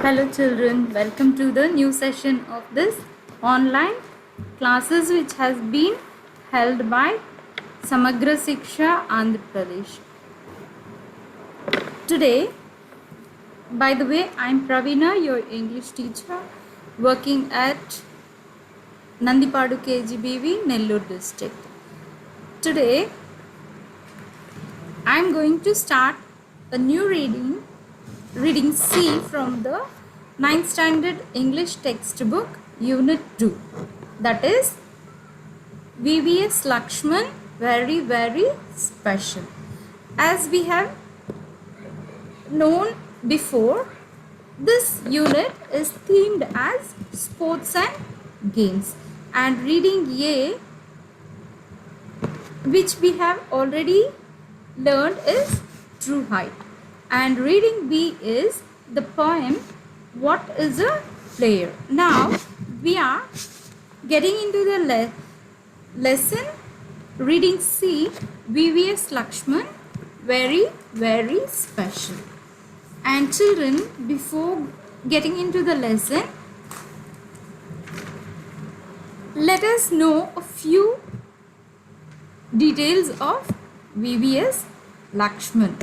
Hello children, welcome to the new session of this online classes which has been held by Samagra Shiksha Andhra Pradesh. Today, by the way, I am Praveena, your English teacher working at Nandipadu KGBV, Nellore district. Today, I am going to start a new reading C from the 9th standard English textbook unit 2, that is VVS Lakshman, very special. As we have known before, this unit is themed as sports and games, and reading A, which we have already learned, is True Height, and reading B is the poem What is a Player. Now we are getting into the lesson reading C, VVS Lakshman, very special. And children, before getting into the lesson, let us know a few details of VVS Lakshman.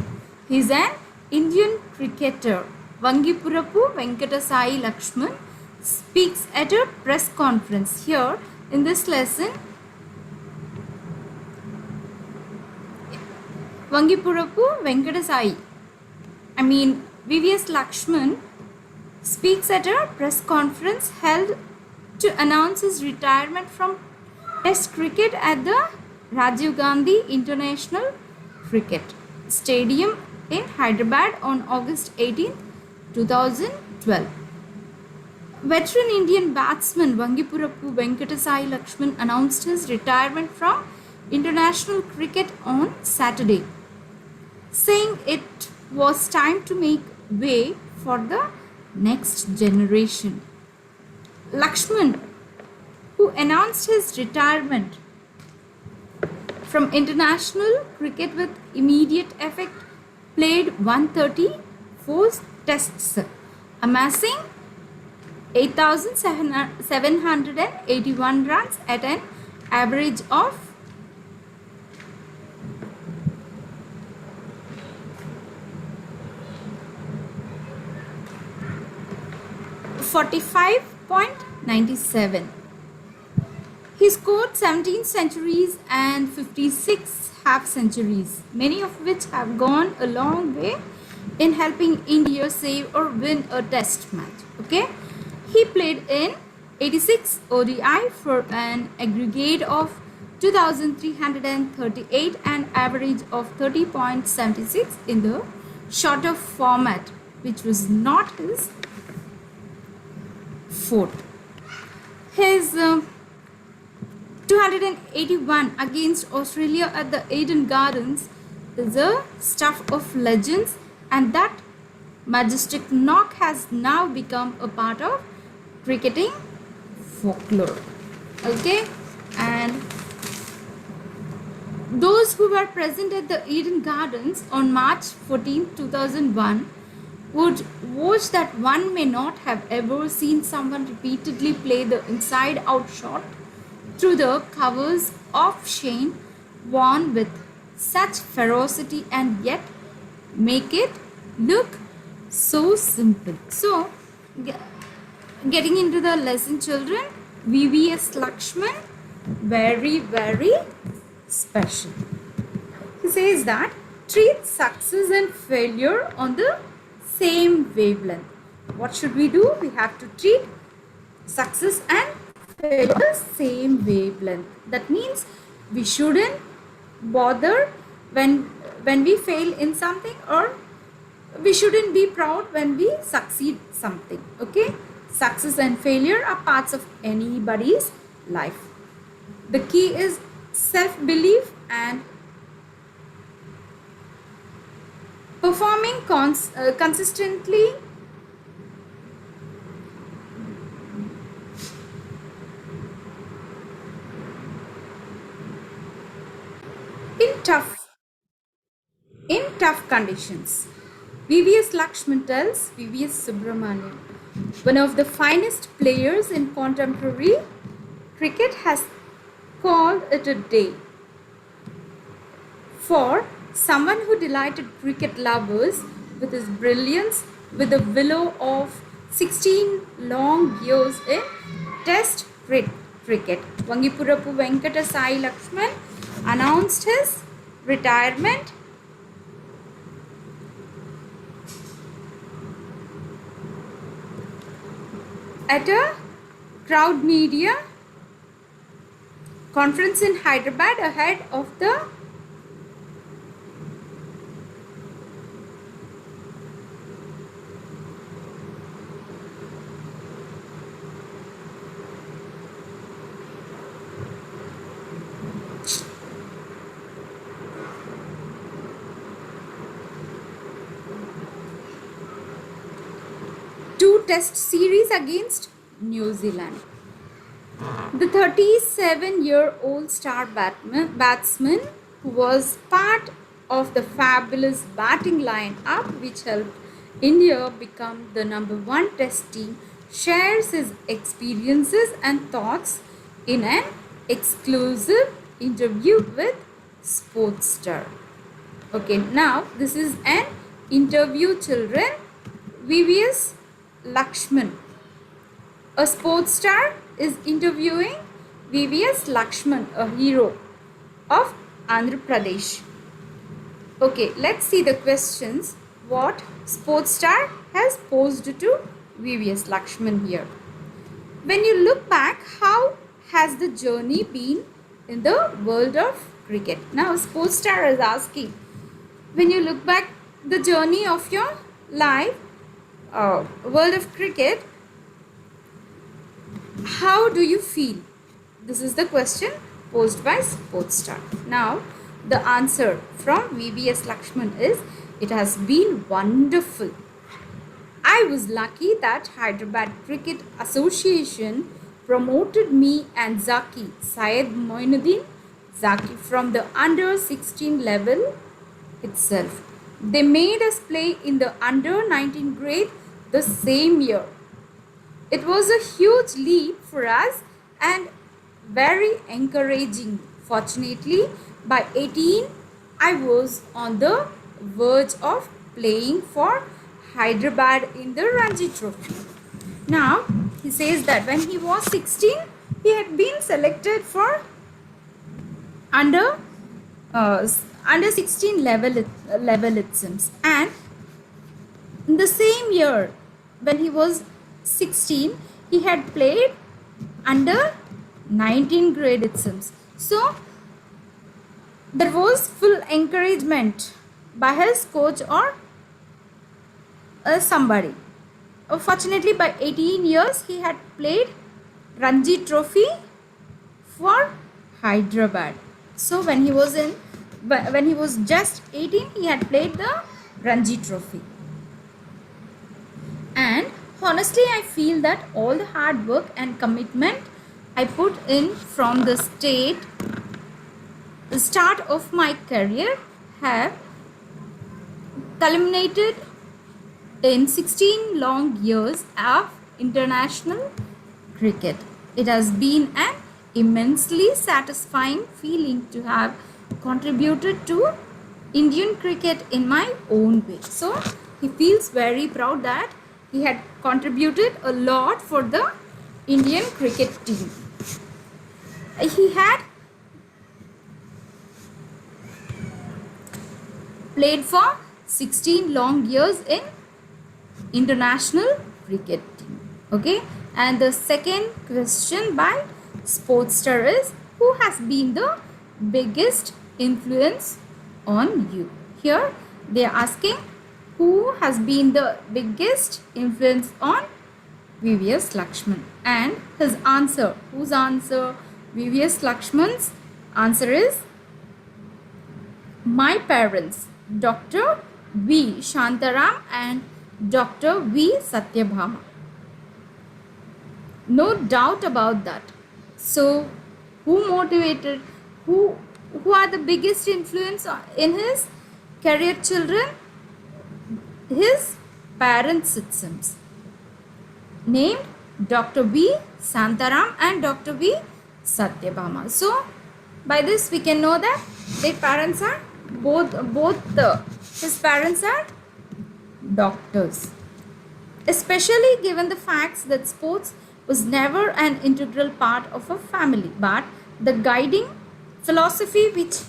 He is an Indian cricketer. Vangipurapu Venkatasai Lakshman speaks at a press conference. Here in this lesson, Vangipurapu Venkatasai, VVS Lakshman speaks at a press conference held to announce his retirement from Test cricket at the Rajiv Gandhi International Cricket Stadium in Hyderabad on August 18, 2012. Veteran Indian batsman Vangipurapu Venkatasai Lakshman announced his retirement from international cricket on Saturday, saying it was time to make way for the next generation. Lakshman, who announced his retirement from international cricket with immediate effect, played 134 tests, amassing 8,781 runs at an average of 45.97. He scored 17 centuries and 56 half centuries, many of which have gone a long way in helping India save or win a test match. Okay, he played in 86 ODI for an aggregate of 2,338 and average of 30.76 in the shorter format, which was not his forte. His 281 against Australia at the Eden Gardens is a stuff of legends, and that majestic knock has now become a part of cricketing folklore. Okay, and those who were present at the Eden Gardens on March 14, 2001 would watch that one may not have ever seen someone repeatedly play the inside-out shot through the covers of Shane Warne with such ferocity and yet make it look so simple. So, getting into the lesson, children, VVS Lakshman, very special. He says that treat success and failure on the same wavelength. What should we do? We have to treat success and failure the same wavelength. That means we shouldn't bother when we fail in something, or we shouldn't be proud when we succeed something. Okay, success and failure are parts of anybody's life. The key is self-belief and performing consistently in tough conditions. VVS Lakshman tells VVS Subramanian, one of the finest players in contemporary cricket, has called it a day. For someone who delighted cricket lovers with his brilliance, with a willow of 16 long years in Test cricket, Vangipurapu Venkata Sai Lakshman announced his retirement at a crowd media conference in Hyderabad ahead of the two-test series against New Zealand. The 37-year-old star batsman, who was part of the fabulous batting line-up which helped India become the #1 test team, shares his experiences and thoughts in an exclusive interview with Sportstar. Okay, now this is an interview, children. VVS Lakshman, a sports star, is interviewing VVS Lakshman, a hero of Andhra Pradesh. Okay, let's see the questions what sports star has posed to VVS Lakshman here. When you look back, how has the journey been in the world of cricket? Now, sports star is asking, when you look back the journey of your life, world of cricket, how do you feel? This is the question posed by Sportstar. Now, the answer from VVS Lakshman is, it has been wonderful. I was lucky that Hyderabad Cricket Association promoted me and Zaki, Syed Moinuddin Zaki, from the under 16 level itself. They made us play in the under 19 grade the same year. It was a huge leap for us and very encouraging. Fortunately, by 18, I was on the verge of playing for Hyderabad in the Ranji Trophy. Now, he says that when he was 16, he had been selected for under 16 level it seems, and in the same year when he was 16, he had played under 19 grade it seems. So there was full encouragement by his coach or somebody. Fortunately, by 18 years he had played Ranji Trophy for Hyderabad. So when he was just 18, he had played the Ranji Trophy. And honestly, I feel that all the hard work and commitment I put in from the start of my career have culminated in 16 long years of international cricket. It has been an immensely satisfying feeling to have contributed to Indian cricket in my own way. So he feels very proud that he had contributed a lot for the Indian cricket team. He had played for 16 long years in international cricket team. Okay, and the second question by Sportster is, who has been the biggest influence on you? Here they are asking, who has been the biggest influence on VVS Lakshman, and his answer, whose answer? VVS Lakshman's answer is, my parents, Dr. V. Shantaram and Dr. V. Satyabhama. No doubt about that. So, who motivated, who are the biggest influence in his career, children? His parents, it seems. named Dr. V. Santaram and Dr. V. Satyabhama. So, by this we can know that their parents are his parents are doctors. Especially given the facts that sports was never an integral part of a family, but the guiding philosophy which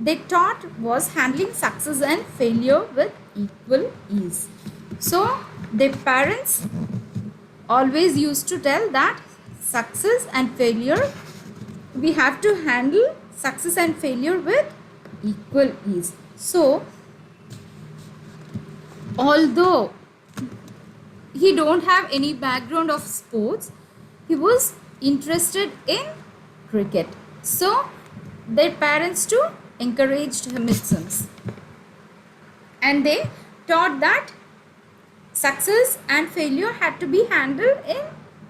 they taught was handling success and failure with equal ease. So, their parents always used to tell that success and failure, we have to handle success and failure with equal ease. So, although he don't have any background of sports, he was interested in cricket. So their parents too encouraged him, it seems, and they taught that success and failure had to be handled in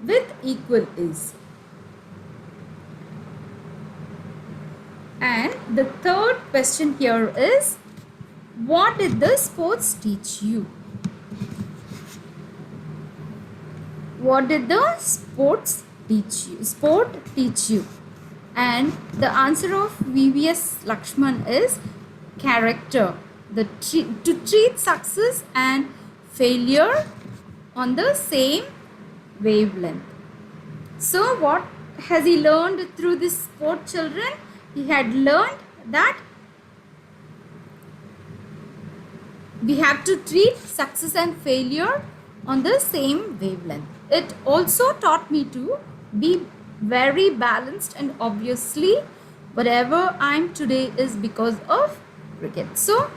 with equal ease. And the third question here is, what did the sports teach you? What did the sport teach you? And the answer of VVS Lakshman is character. To treat success and failure on the same wavelength. So what has he learned through this sport, children? He had learned that we have to treat success and failure on the same wavelength. It also taught me to be very balanced, and obviously whatever I am today is because of cricket. So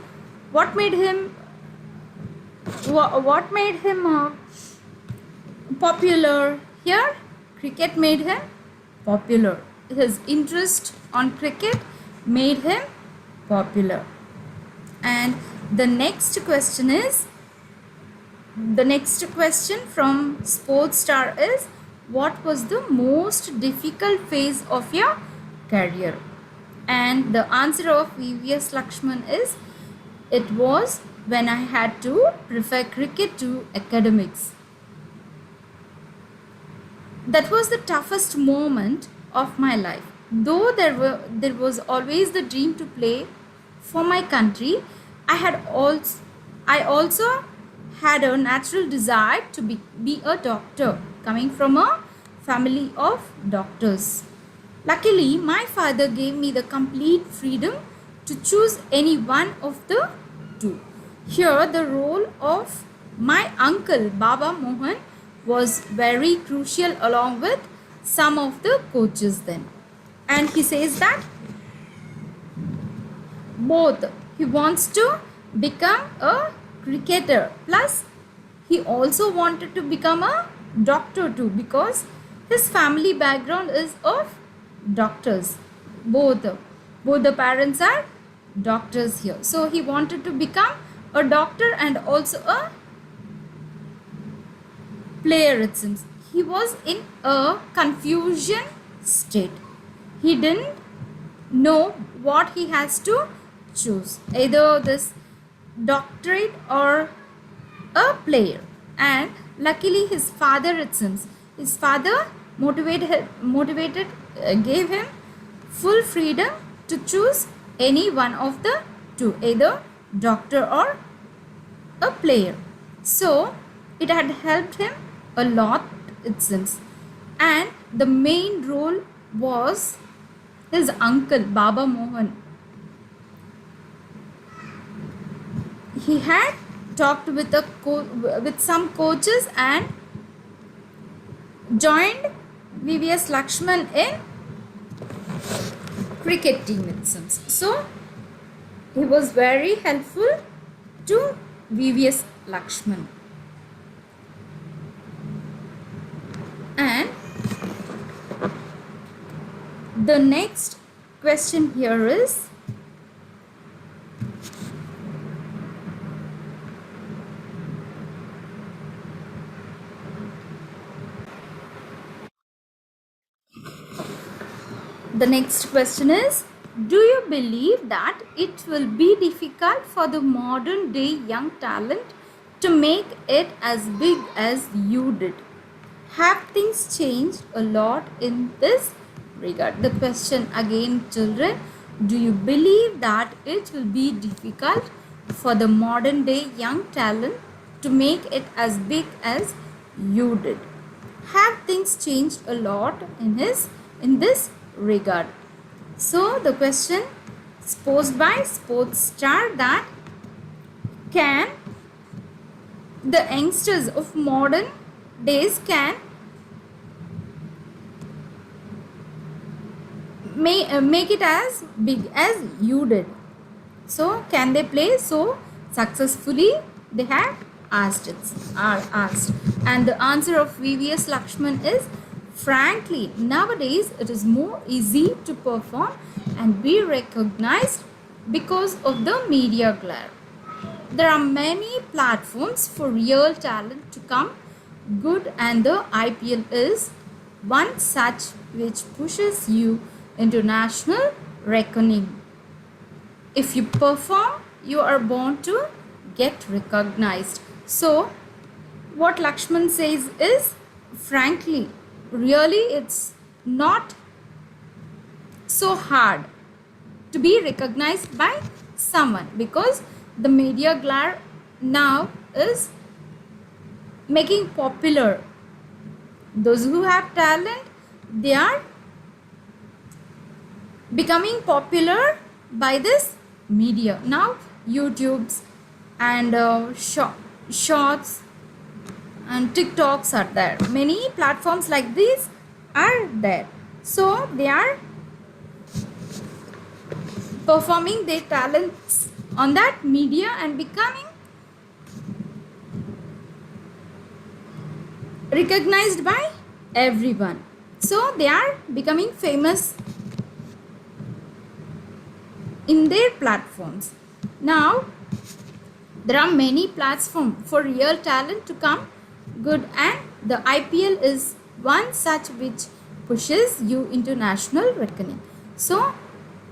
what made him popular? Here, cricket made him popular. His interest on cricket made him popular. And the next question from Sports Star is, what was the most difficult phase of your career? And the answer of VVS Lakshman is, it was when I had to prefer cricket to academics. That was the toughest moment of my life. Though there was always the dream to play for my country, I also had a natural desire to be a doctor, coming from a family of doctors. Luckily, my father gave me the complete freedom to choose any one of the two. Here, the role of my uncle Baba Mohan was very crucial, along with some of the coaches then. And he says that both he wants to become a cricketer, plus he also wanted to become a doctor too, because his family background is of doctors. Both the parents are doctors here, so he wanted to become a doctor and also a player, it seems. He was in a confusion state. He didn't know what he has to choose, either this doctorate or a player. And luckily his father, it seems, his father gave him full freedom to choose any one of the two, either doctor or a player. So it had helped him a lot, it seems. And the main role was his uncle Baba Mohan. He had talked with some coaches and joined VVS Lakshman in cricket team, it seems. So he was very helpful to VVS Lakshman. And the next question here is, do you believe that it will be difficult for the modern day young talent to make it as big as you did? Have things changed a lot in this regard? The question again, children, do you believe that it will be difficult for the modern day young talent to make it as big as you did? Have things changed a lot in this regard? So the question is posed by Sports Star that can the youngsters of modern days can make it as big as you did. So can they play so successfully? They have asked and the answer of VVS Lakshman is frankly nowadays it is more easy to perform and be recognized because of the media glare. There are many platforms for real talent to come good, and the IPL is one such which pushes you into national reckoning. If you perform, you are born to get recognized. So, what Lakshman says is, frankly, really it's not so hard to be recognized by someone because the media glare now is making popular those who have talent. They are becoming popular by this media now. YouTubes and shorts and TikToks are there. Many platforms like these are there, so they are performing their talents on that media and becoming recognized by everyone. So they are becoming famous in their platforms. Now there are many platforms for real talent to come good, and the IPL is one such which pushes you into national reckoning. So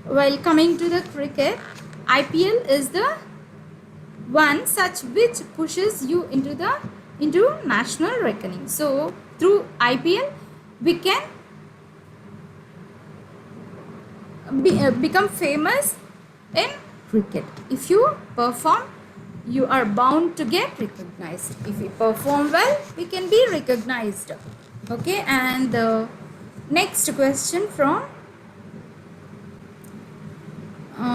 while coming to the cricket, IPL is the one such which pushes you into national reckoning. So through IPL we can become famous in cricket. If you perform, you are bound to get recognized. If we perform well, we can be recognized. Okay, and the next question from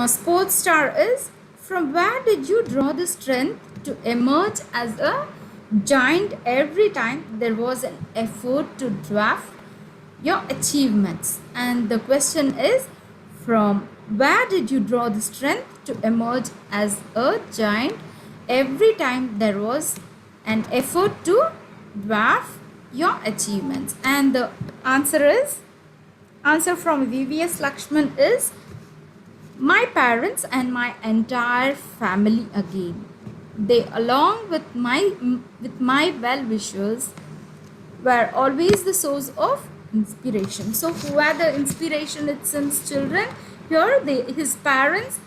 Sports Star is, from where did you draw the strength to emerge as a giant every time there was an effort to dwarf your achievements? And the question is, from where did you draw the strength to emerge as a giant every time there was an effort to dwarf your achievements? And the answer from VVS Lakshman is, my parents and my entire family again. They, along with my well-wishers, were always the source of inspiration. So who are the inspiration? It seems, children, here his parents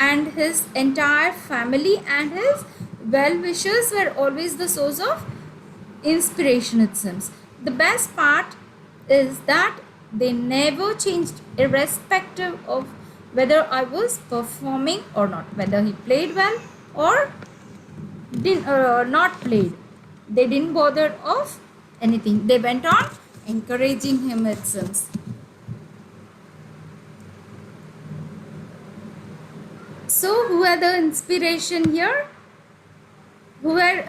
and his entire family and his well-wishers were always the source of inspiration, it seems. The best part is that they never changed, irrespective of whether I was performing or not, whether he played well or not played. They didn't bother of anything. They went on encouraging him, it seems. So who are the inspiration here? Who were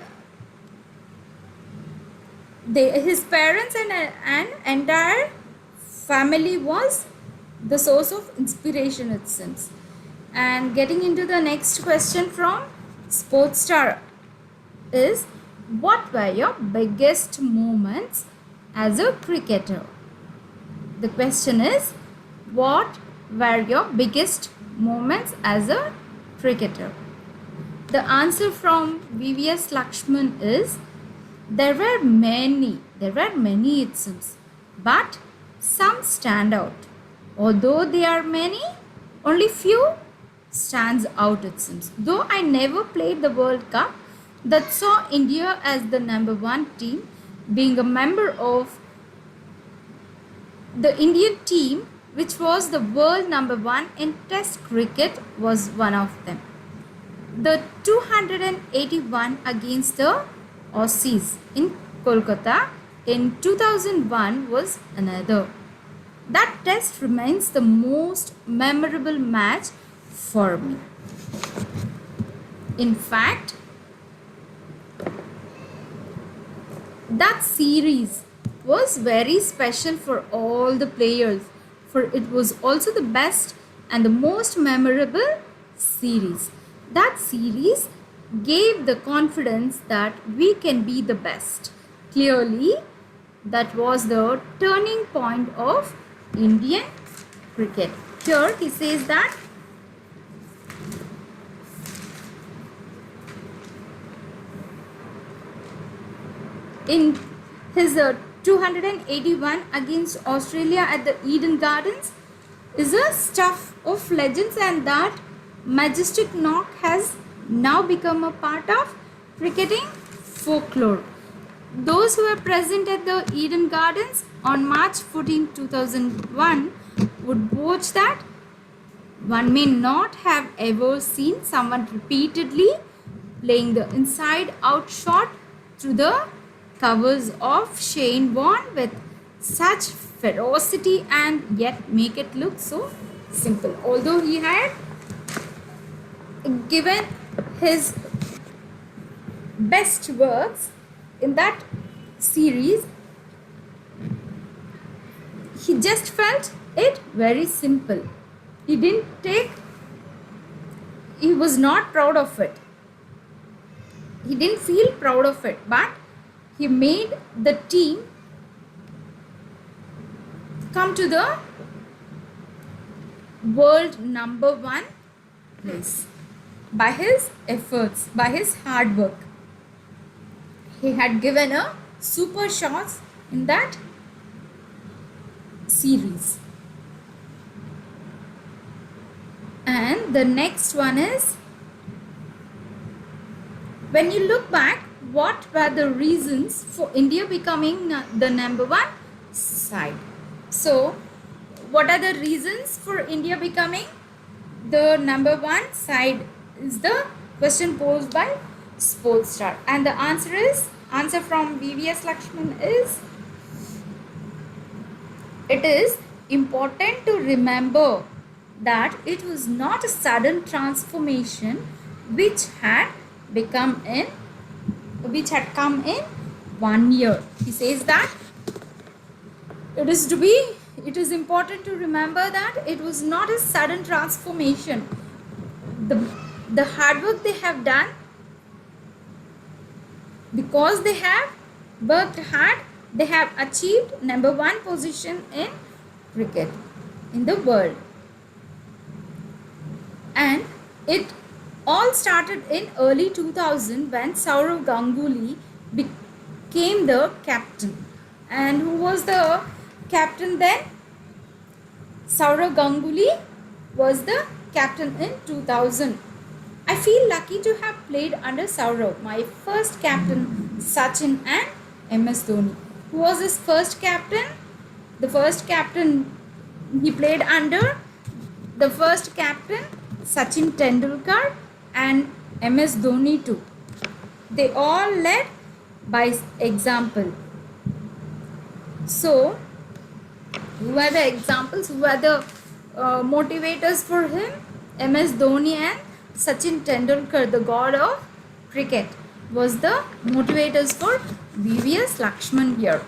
his parents and entire family was the source of inspiration, it seems. And getting into the next question from Sports Star is, what were your biggest moments as a cricketer? The question is, what were your biggest moments as a cricketer? The answer from VVS Lakshman is, there were many it seems, but some stand out. Although there are many, only few stands out, it seems. Though I never played the World Cup that saw India as the #1 team, being a member of the Indian team, which was the world number one in Test cricket, was one of them. The 281 against the Aussies in Kolkata in 2001 was another. That test remains the most memorable match for me. In fact, that series was very special for all the players, for it was also the best and the most memorable series. That series gave the confidence that we can be the best. Clearly, that was the turning point of Indian cricket. Here he says that in his 281 against Australia at the Eden Gardens is a stuff of legends, and that majestic knock has now become a part of cricketing folklore. Those who were present at the Eden Gardens on March 14, 2001 would watch that one may not have ever seen someone repeatedly playing the inside out shot through the covers of Shane Warne with such ferocity and yet make it look so simple. Although he had given his best works in that series, he just felt it very simple. He was not proud of it. He didn't feel proud of it, but he made the team come to the world number one place by his efforts, by his hard work. He had given a super shots in that series. And the next one is, when you look back, what were the reasons for India becoming the number one side? So, what are the reasons for India becoming the number one side is the question posed by Sportstar, and the answer from VVS Lakshman is, it is important to remember that it was not a sudden transformation which had come in 1 year. He says that it is important to remember that it was not a sudden transformation. The hard work they have done, because they have worked hard, they have achieved number one position in cricket in the world. And it all started in early 2000 when Sourav Ganguly became the captain. And who was the captain then? Sourav Ganguly was the captain in 2000. I feel lucky to have played under Sourav. My first captain, Sachin and MS Dhoni. Who was his first captain? The first captain he played under, the first captain, Sachin Tendulkar and MS Dhoni too. They all led by example. So, who are the examples? Who are the motivators for him? MS Dhoni and Sachin Tendulkar, the god of cricket, was the motivators for VVS Lakshman here.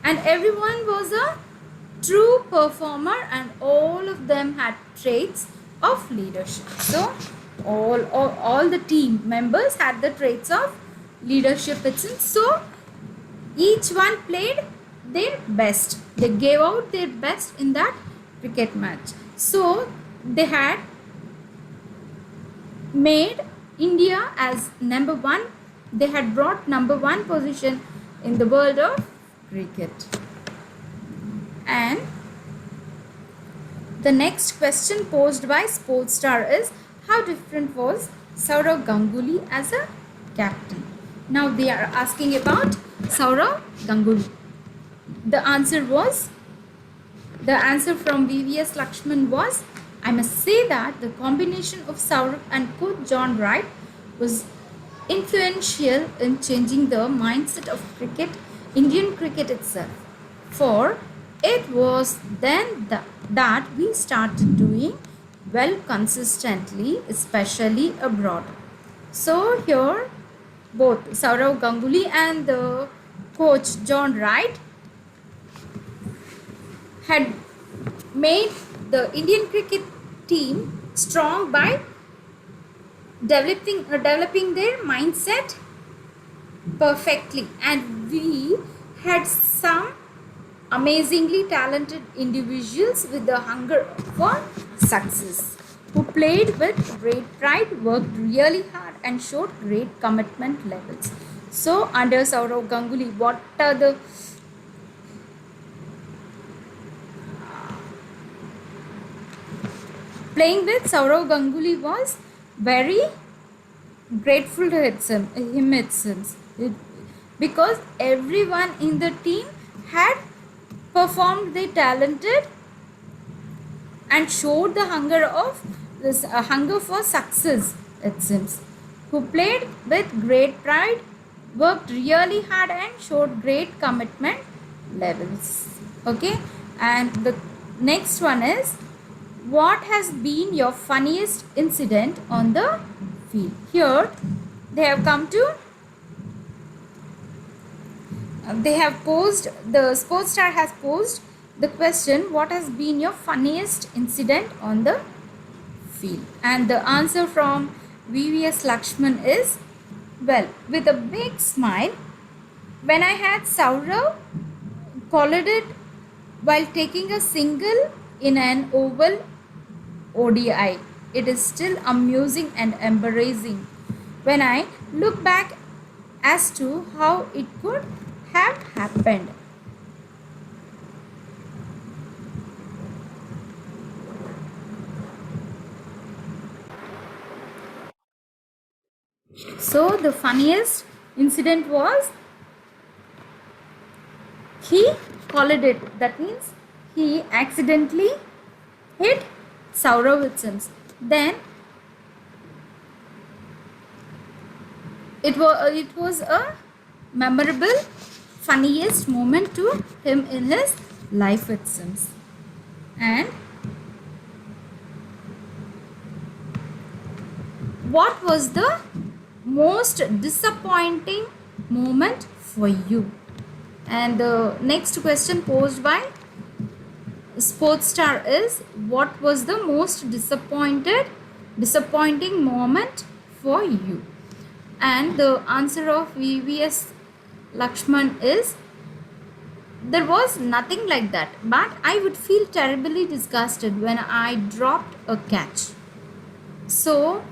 And everyone was a true performer, and all of them had traits of leadership. So all the team members had the traits of leadership. So each one played their best. They gave out their best in that cricket match. So they had made India as number one. They had brought number one position in the world of cricket. And the next question posed by Sportstar is, how different was Sourav Ganguly as a captain? Now they are asking about Saurav Ganguly. The answer was, the answer from VVS Lakshman was, I must say that the combination of Saurav and coach John Wright was influential in changing the mindset of cricket, Indian cricket itself. For it was then that we started doing well consistently, especially abroad. So here both Saurav Ganguly and the coach John Wright had made the Indian cricket team strong by developing their mindset perfectly, and we had some amazingly talented individuals with the hunger for success, who played with great pride, worked really hard, and showed great commitment levels. So under Saurav Ganguly, what are the playing with Saurav Ganguly was very grateful to him it seems. Because everyone in the team had performed their talented and showed the hunger of this hunger for success it seems, who played with great pride, worked really hard, and showed great commitment levels. Okay, and the next one is, what has been your funniest incident on the field? Here they have come to the sports star has posed the question, what has been your funniest incident on the field? And the answer from VVS Lakshman is, well, with a big smile, when I had Saurav collared it while taking a single in an oval ODI. It is still amusing and embarrassing when I look back as to how it could have happened. So the funniest incident was, he collared it. That means he accidentally hit Saurav it seems. Then it was a memorable, funniest moment to him in his life it seems. And what was the most disappointing moment for you? And the next question posed by sports star is, what was the most disappointing moment for you? And the answer of VVS Lakshman is, there was nothing like that, but I would feel terribly disgusted when I dropped a catch. So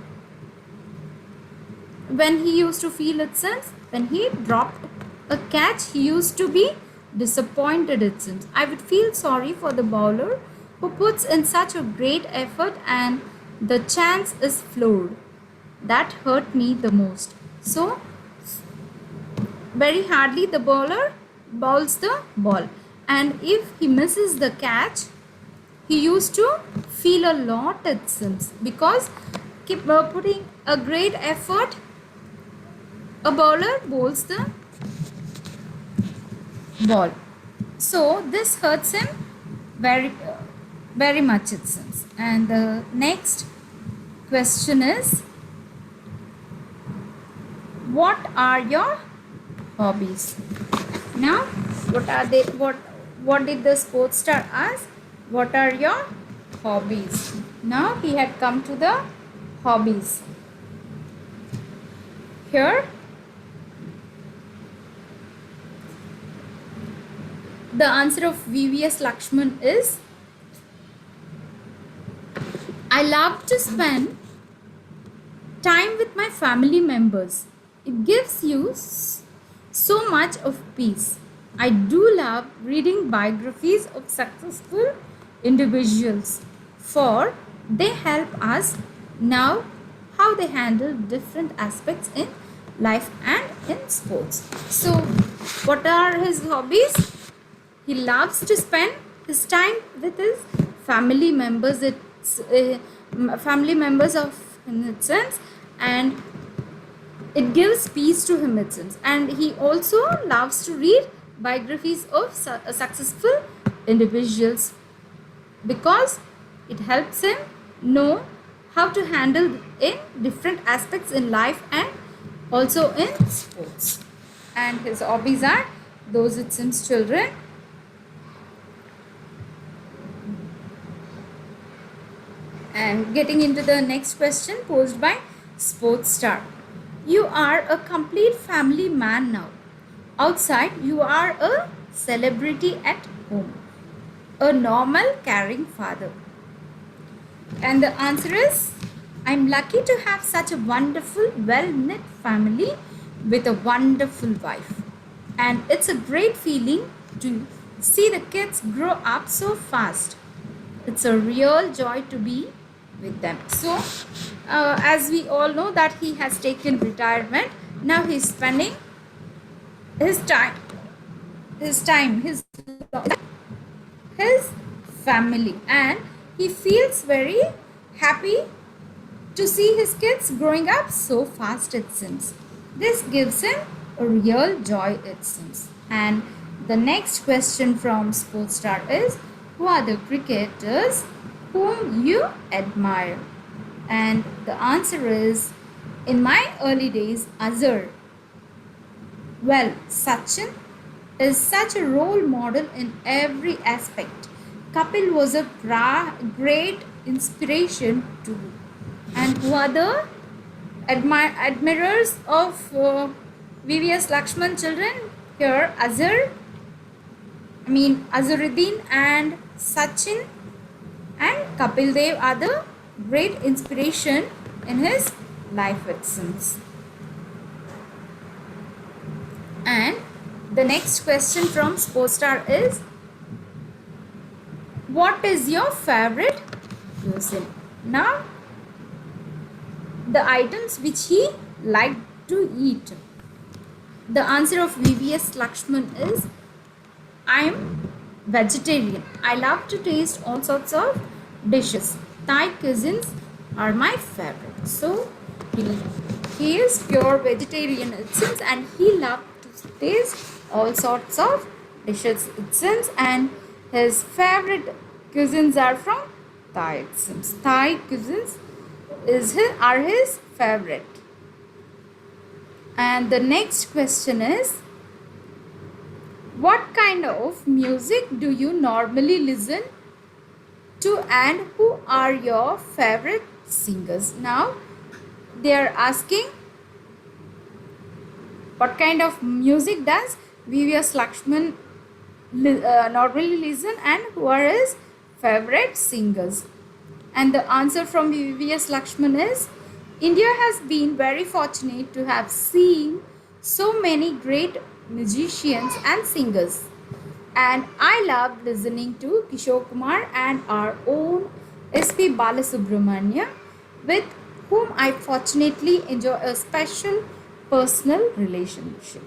when he used to feel it seems, when he dropped a catch, he used to be disappointed it seems. I would feel sorry for the bowler who puts in such a great effort and the chance is floored. That hurt me the most. So very hardly the bowler bowls the ball, and if he misses the catch, he used to feel a lot it seems, because keep putting a great effort, a bowler bowls the ball. So this hurts him very much it seems. And the next question is, what are your hobbies? Now what are they? What did the sports star ask? What are your hobbies? Now he had come to the hobbies. Here the answer of VVS Lakshman is, I love to spend time with my family members. It gives you so much of peace. I do love reading biographies of successful individuals, for they help us know how they handle different aspects in life and in sports. So What are his hobbies? He loves to spend his time with his family members. Family members of him, it seems, and it gives peace to him, it seems. And he also loves to read biographies of successful individuals because it helps him know how to handle in different aspects in life and also in sports. And his hobbies are those, it seems, children. And getting into the next question posed by Sports Star. You are a complete family man now. Outside, you are a celebrity at home. A normal, caring father. And the answer is, I'm lucky to have such a wonderful, well-knit family with a wonderful wife. And it's a great feeling to see the kids grow up so fast. It's a real joy to be with them. So, as we all know that he has taken retirement, now he's spending his time, his family, and he feels very happy to see his kids growing up so fast, it seems. This gives him a real joy, it seems. And the next question from Sports Star is, who are the cricketers whom you admire? And the answer is, in my early days, Azhar. Well, Sachin is such a role model in every aspect. Kapil was a great inspiration too. And who are the admirers of VVS Lakshman children? Here, Azharuddin and Sachin and Kapil Dev are the great inspiration in his life, it seems. And the next question from Sportstar is, what is your favorite cuisine? Now, the items which he liked to eat. The answer of VVS Lakshman is, I am vegetarian. I love to taste all sorts of dishes. Thai cuisines are my favorite. So he is pure vegetarian, it seems, and he loves to taste all sorts of dishes, it seems, and his favorite cuisines are from Thai, it seems. Thai cuisines are his favorite. And the next question is, what kind of music do you normally listen to and who are your favorite singers? Now they are asking what kind of music does VVS Lakshman normally listen and who are his favorite singers. And the answer from VVS Lakshman is, India has been very fortunate to have seen so many great musicians and singers. And I loved listening to Kishore Kumar and our own S.P. Balasubramaniam, with whom I fortunately enjoy a special personal relationship.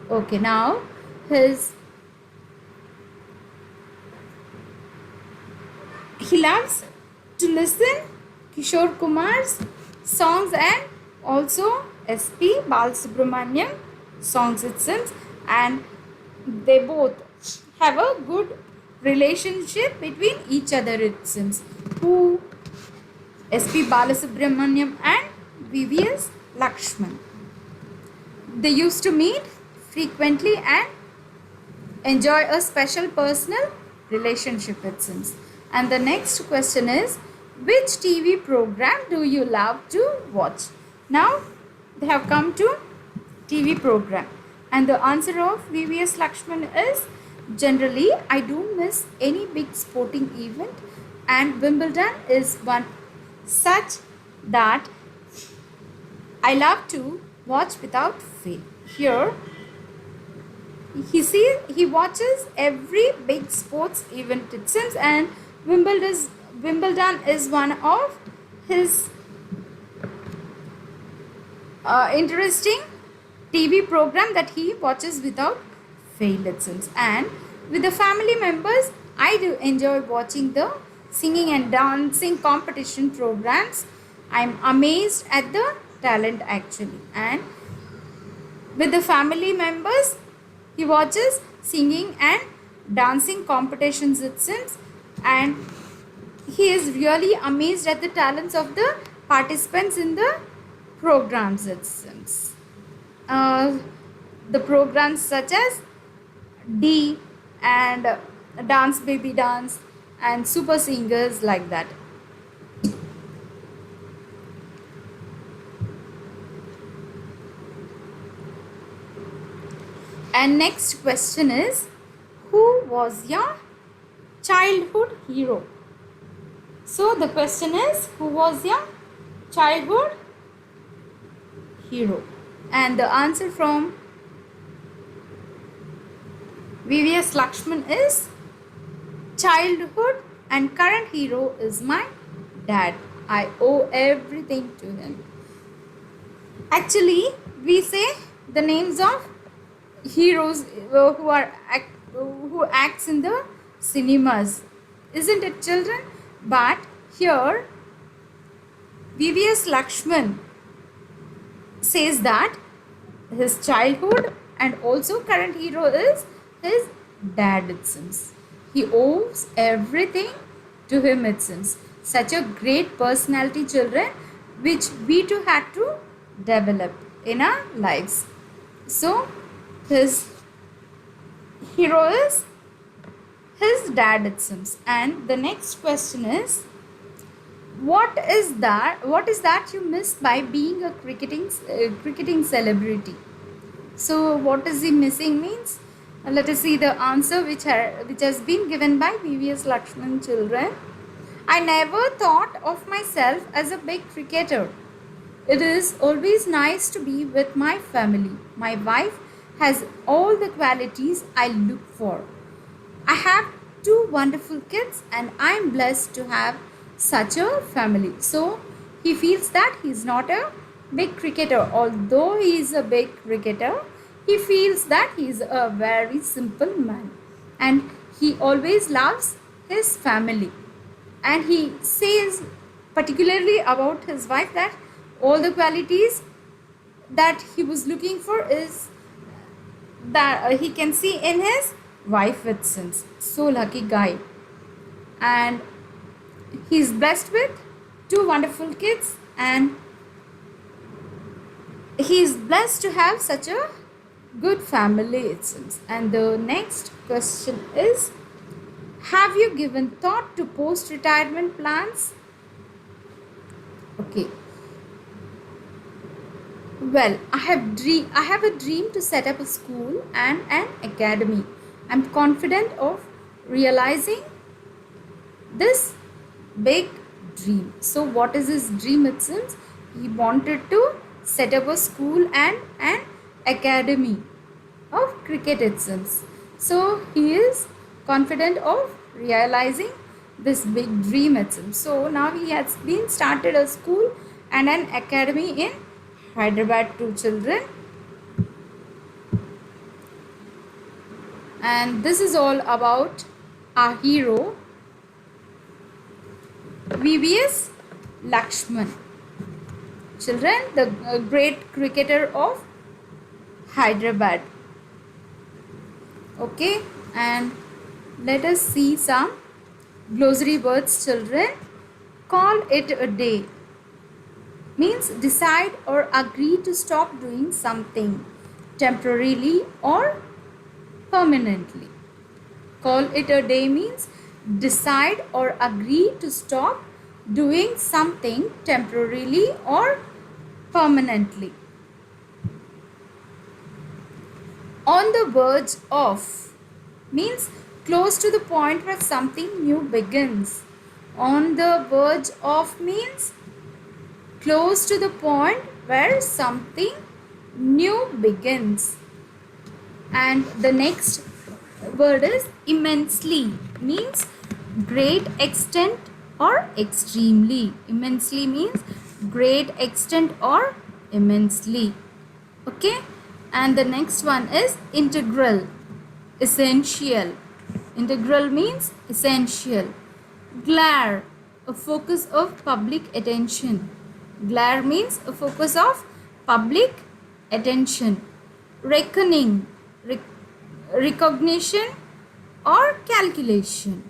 Okay, now he loves to listen Kishore Kumar's songs and also S.P. Balasubramaniam songs, it seems, and they both have a good relationship between each other, it seems. Who? S.P. Balasubramaniam and VVS Lakshman. They used to meet frequently and enjoy a special personal relationship, it seems. And the next question is, which TV program do you love to watch? Now they have come to TV program, and the answer of VVS Lakshman is, generally I don't miss any big sporting event, and Wimbledon is one such that I love to watch without fail. Here he watches every big sports event, it seems, and Wimbledon is one of his interesting TV program that he watches without fail, it seems. And with the family members, I do enjoy watching the singing and dancing competition programs. I'm amazed at the talent actually. And with the family members, he watches singing and dancing competitions, it seems. And he is really amazed at the talents of the participants in the programs, it seems. Uh, the programs such as D and Dance Baby Dance and Super Singers, like that. And next question is, who was your childhood hero? So the question is, who was your childhood hero? And the answer from VVS Lakshman is, childhood and current hero is my dad. I owe everything to him. Actually, we say the names of heroes who acts in the cinemas, isn't it, children? But here VVS Lakshman says that his childhood and also current hero is his dad, it seems. He owes everything to him, it seems. Such a great personality, children, which we too had to develop in our lives. So his hero is his dad, it seems. And the next question is, what is that you miss by being a cricketing celebrity? So what is he missing means? Let us see the answer which has been given by VVS Lakshman, children. I never thought of myself as a big cricketer. It is always nice to be with my family. My wife has all the qualities I look for. I have two wonderful kids and I am blessed to have such a family. So he feels that he is not a big cricketer. Although he is a big cricketer, he feels that he is a very simple man. And he always loves his family. And he says particularly about his wife that all the qualities that he was looking for is that he can see in his wife, it seems. So lucky guy. And he is blessed with two wonderful kids and he is blessed to have such a good family, it seems. And the next question is, have you given thought to post-retirement plans? Okay. Well, I have a dream to set up a school and an academy. I'm confident of realizing this big dream. So what is his dream, it seems? He wanted to set up a school and an academy of cricket, it seems. So he is confident of realizing this big dream, it seems. So now he has been started a school and an academy in Hyderabad to children. And this is all about our hero VVS Lakshman. Children, the great cricketer of Hyderabad. Okay, and let us see some glossary words, children. Call it a day means decide or agree to stop doing something temporarily or permanently. Call it a day means decide or agree to stop doing something temporarily or permanently. On the verge of means close to the point where something new begins. On the verge of means close to the point where something new begins. And the next word is immensely means great extent or extremely. Immensely means great extent or immensely. Okay, And the next one is integral, essential. Integral means essential. Glare, a focus of public attention. Glare means a focus of public attention. Reckoning, recognition or calculation.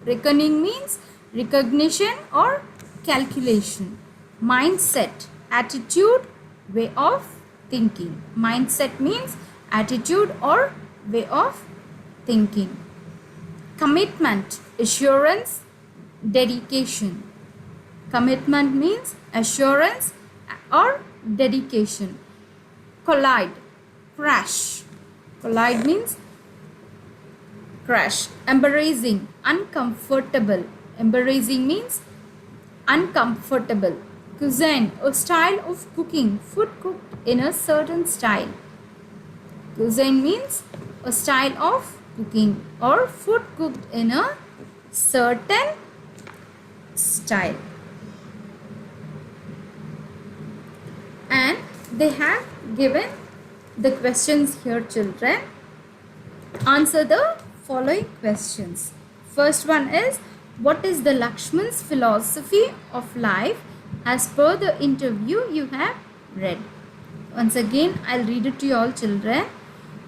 Reckoning means recognition or calculation. Mindset, attitude, way of thinking. Mindset means attitude or way of thinking. Commitment, assurance, dedication. Commitment means assurance or dedication. Collide, crash. Collide means crash. Embarrassing, uncomfortable. Embarrassing means uncomfortable. Cuisine, a style of cooking, food cooked in a certain style. Cuisine means a style of cooking or food cooked in a certain style. And they have given the questions here, children. Answer the following questions. First one is, what is the Lakshman's philosophy of life as per the interview you have read? Once again, I'll read it to you all, children.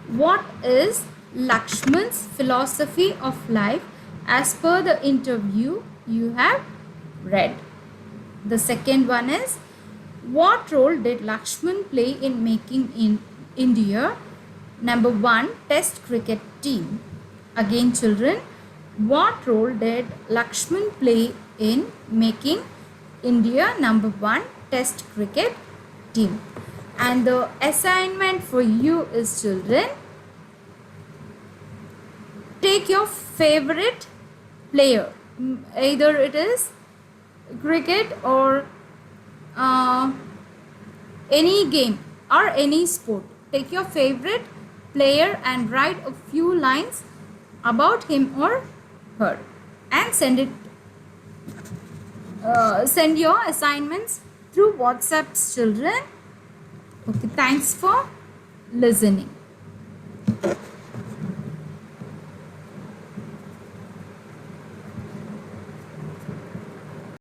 What is Lakshman's philosophy of life as per the interview you have read? The second one is, what role did Lakshman play in making India number 1 test cricket team? Again, children, what role did Lakshman play in making India number 1 test cricket team? And the assignment for you is, children, take your favorite player, either it is cricket or any game or any sport. Take your favorite player and write a few lines about him or her and send your assignments through WhatsApp, children. Okay, thanks for listening.